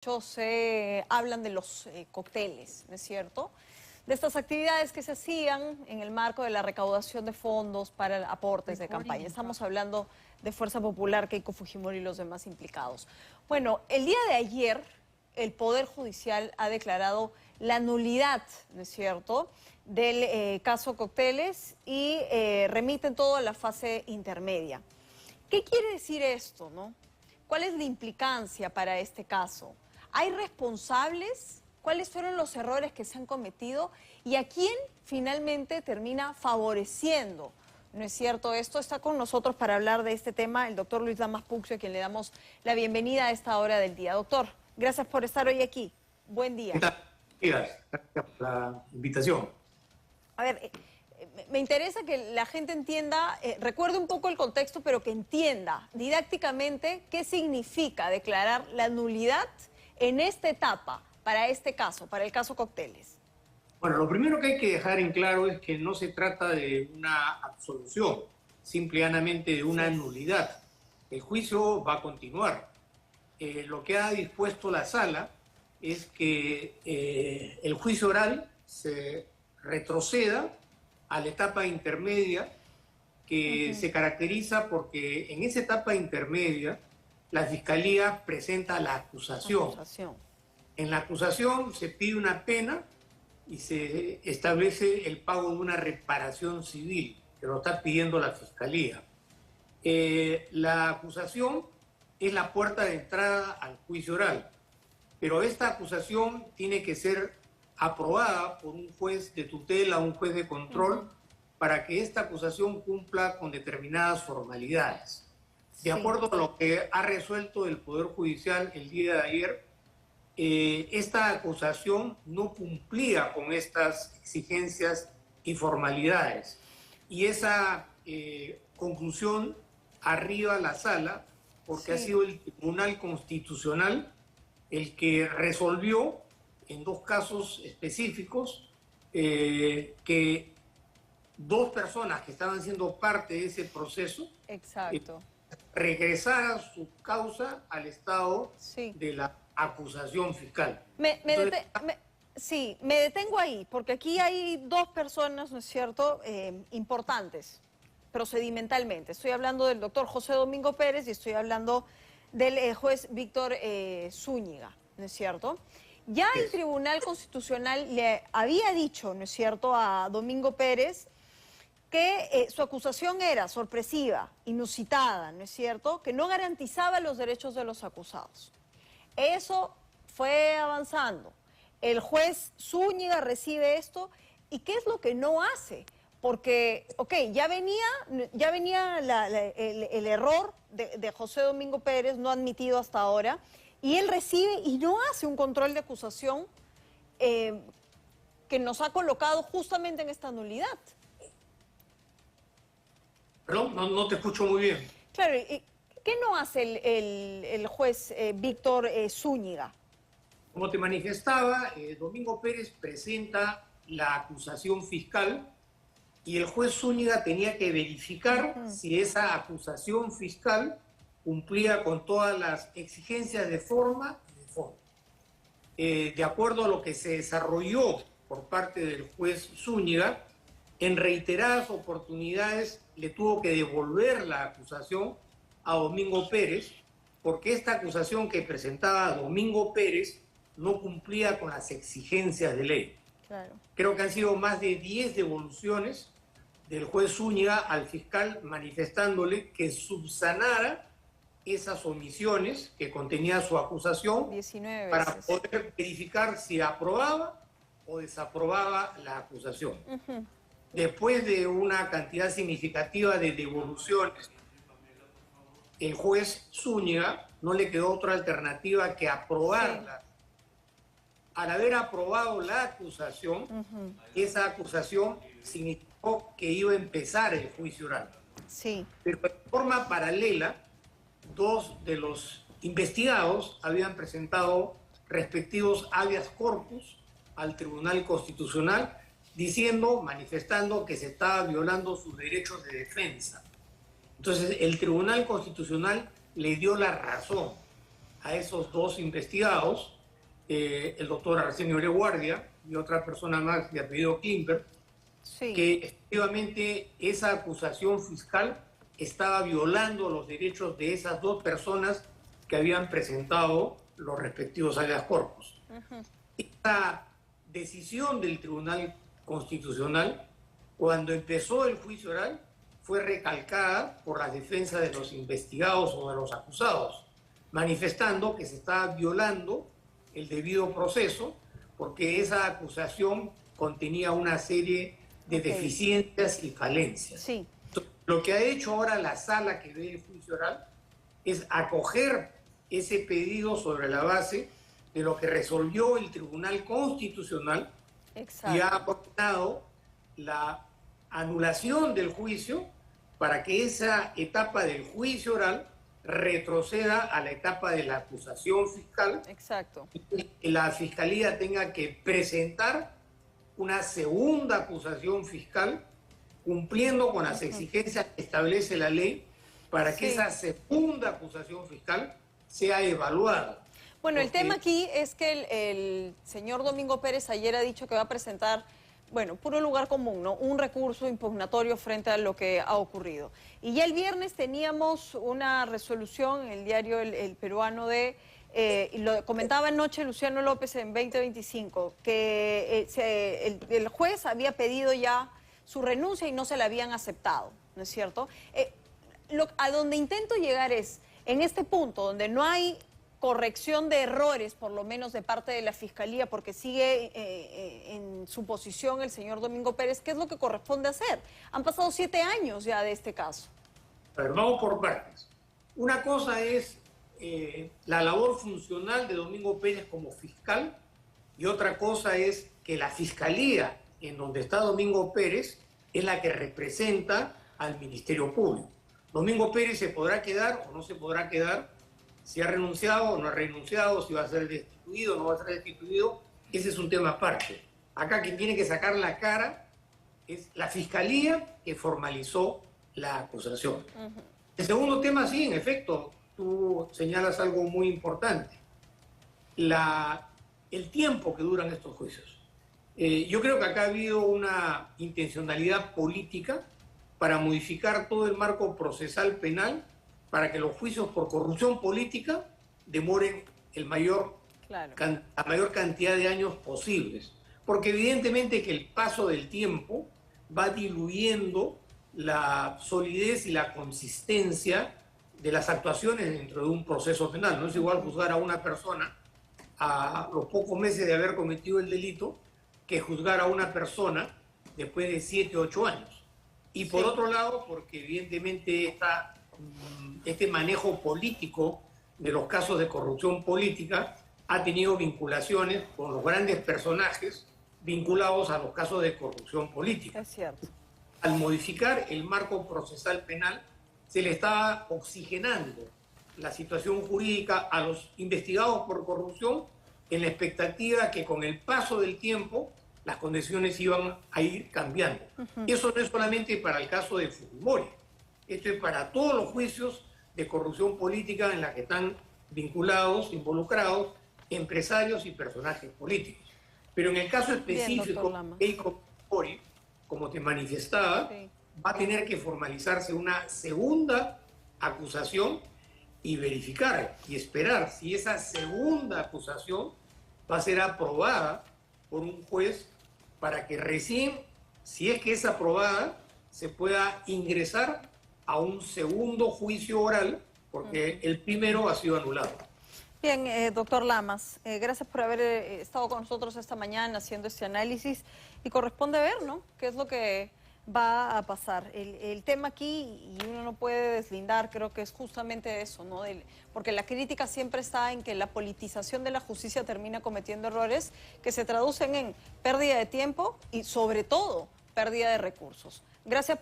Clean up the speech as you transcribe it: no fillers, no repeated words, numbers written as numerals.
Se hablan de los cócteles, ¿no es cierto? De estas actividades que se hacían en el marco de la recaudación de fondos para aportes de campaña. Estamos hablando de Fuerza Popular, Keiko Fujimori y los demás implicados. Bueno, el día de ayer el Poder Judicial ha declarado la nulidad, ¿no es cierto?, del caso Cócteles y remiten todo a la fase intermedia. ¿Qué quiere decir esto, no? ¿Cuál es la implicancia para este caso? ¿Hay responsables? ¿Cuáles fueron los errores que se han cometido? ¿Y a quién finalmente termina favoreciendo? ¿No es cierto? Esto está con nosotros para hablar de este tema el doctor Luis Lamas Puccio, a quien le damos la bienvenida a esta hora del día. Doctor, gracias por estar hoy aquí. Buen día. ¿Qué tal? Gracias por la invitación. A ver, me interesa que la gente entienda, recuerde un poco el contexto, pero que entienda didácticamente qué significa declarar la nulidad en esta etapa, para este caso, para el caso Cócteles. Bueno, lo primero que hay que dejar en claro es que no se trata de una absolución, simplemente de una nulidad. El juicio va a continuar. Lo que ha dispuesto la sala es que el juicio oral se retroceda a la etapa intermedia, que se caracteriza porque en esa etapa intermedia la Fiscalía presenta la acusación. En la acusación se pide una pena y se establece el pago de una reparación civil, que lo está pidiendo la Fiscalía. La acusación es la puerta de entrada al juicio oral, pero esta acusación tiene que ser aprobada por un juez de tutela, un juez de control, para que esta acusación cumpla con determinadas formalidades. De acuerdo a lo que ha resuelto el Poder Judicial el día de ayer, esta acusación no cumplía con estas exigencias y formalidades. Y esa conclusión arriba a la sala, porque ha sido el Tribunal Constitucional el que resolvió en dos casos específicos que dos personas que estaban siendo parte de ese proceso regresaran su causa al estado de la acusación fiscal. Me detengo ahí, porque aquí hay dos personas, ¿no es cierto?, importantes procedimentalmente. Estoy hablando del doctor José Domingo Pérez y estoy hablando del juez Víctor Zúñiga, ¿no es cierto? Ya el Tribunal Constitucional le había dicho, ¿no es cierto?, a Domingo Pérez que su acusación era sorpresiva, inusitada, ¿no es cierto?, que no garantizaba los derechos de los acusados. Eso fue avanzando. El juez Zúñiga recibe esto, ¿y qué es lo que no hace? Porque, ya venía el error de José Domingo Pérez, no admitido hasta ahora, y él recibe y no hace un control de acusación que nos ha colocado justamente en esta nulidad. Perdón, no te escucho muy bien. Claro, ¿qué no hace el juez Víctor Zúñiga? Como te manifestaba, Domingo Pérez presenta la acusación fiscal y el juez Zúñiga tenía que verificar si esa acusación fiscal cumplía con todas las exigencias de forma y de fondo. De acuerdo a lo que se desarrolló por parte del juez Zúñiga, en reiteradas oportunidades le tuvo que devolver la acusación a Domingo Pérez, porque esta acusación que presentaba Domingo Pérez no cumplía con las exigencias de ley. Creo que han sido más de 10 devoluciones del juez Zúñiga al fiscal manifestándole que subsanara esas omisiones que contenía su acusación 19 veces, para poder verificar si aprobaba o desaprobaba la acusación. Después de una cantidad significativa de devoluciones, el juez Zúñiga no le quedó otra alternativa que aprobarla. Al haber aprobado la acusación, esa acusación significó que iba a empezar el juicio oral. Pero de forma paralela, dos de los investigados habían presentado respectivos habeas corpus al Tribunal Constitucional manifestando que se estaba violando sus derechos de defensa. Entonces, el Tribunal Constitucional le dio la razón a esos dos investigados, el doctor Arsenio Leguardia y otra persona más de apellido Kimber, Sí. que efectivamente esa acusación fiscal estaba violando los derechos de esas dos personas que habían presentado los respectivos habeas corpus. Esta decisión del Tribunal Constitucional, cuando empezó el juicio oral, fue recalcada por la defensa de los investigados o de los acusados, manifestando que se estaba violando el debido proceso porque esa acusación contenía una serie de deficiencias y falencias. Sí. Lo que ha hecho ahora la sala que ve el juicio oral es acoger ese pedido sobre la base de lo que resolvió el Tribunal Constitucional. Exacto. Y ha ordenado la anulación del juicio para que esa etapa del juicio oral retroceda a la etapa de la acusación fiscal. Exacto. Y la Fiscalía tenga que presentar una segunda acusación fiscal cumpliendo con las exigencias que establece la ley para que esa segunda acusación fiscal sea evaluada. Bueno, el tema aquí es que el señor Domingo Pérez ayer ha dicho que va a presentar, bueno, puro lugar común, ¿no? Un recurso impugnatorio frente a lo que ha ocurrido. Y ya el viernes teníamos una resolución en el diario El Peruano y lo comentaba anoche Luciano López en 2025, que el juez había pedido ya su renuncia y no se la habían aceptado, ¿no es cierto? A donde intento llegar es, en este punto, donde no hay corrección de errores, por lo menos de parte de la Fiscalía, porque sigue en su posición el señor Domingo Pérez, ¿qué es lo que corresponde hacer? Han pasado 7 años ya de este caso. Pero vamos por partes. Una cosa es la labor funcional de Domingo Pérez como fiscal y otra cosa es que la Fiscalía, en donde está Domingo Pérez, es la que representa al Ministerio Público. Domingo Pérez se podrá quedar o no se podrá quedar, si ha renunciado o no ha renunciado, si va a ser destituido o no va a ser destituido, ese es un tema aparte. Acá quien tiene que sacar la cara es la Fiscalía que formalizó la acusación. El segundo tema, sí, en efecto, tú señalas algo muy importante. El tiempo que duran estos juicios. Yo creo que acá ha habido una intencionalidad política para modificar todo el marco procesal penal para que los juicios por corrupción política demoren la mayor cantidad de años posibles. Porque evidentemente que el paso del tiempo va diluyendo la solidez y la consistencia de las actuaciones dentro de un proceso penal. No es igual juzgar a una persona a los pocos meses de haber cometido el delito que juzgar a una persona después de 7 o 8 años. Y por otro lado, porque evidentemente este manejo político de los casos de corrupción política ha tenido vinculaciones con los grandes personajes vinculados a los casos de corrupción política. Es cierto. Al modificar el marco procesal penal, se le estaba oxigenando la situación jurídica a los investigados por corrupción en la expectativa que con el paso del tiempo las condiciones iban a ir cambiando. Y eso no es solamente para el caso de Fujimori, esto es para todos los juicios de corrupción política en la que están vinculados, involucrados, empresarios y personajes políticos. Pero en el caso específico de Keiko Fujimori, como te manifestaba, va a tener que formalizarse una segunda acusación y verificar y esperar si esa segunda acusación va a ser aprobada por un juez para que recién, si es que es aprobada, se pueda ingresar a un segundo juicio oral, porque el primero ha sido anulado. Bien, doctor Lamas, gracias por haber estado con nosotros esta mañana haciendo este análisis y corresponde ver, ¿no?, qué es lo que va a pasar. El tema aquí, y uno no puede deslindar, creo que es justamente eso, ¿no? Porque la crítica siempre está en que la politización de la justicia termina cometiendo errores que se traducen en pérdida de tiempo y sobre todo pérdida de recursos. Gracias.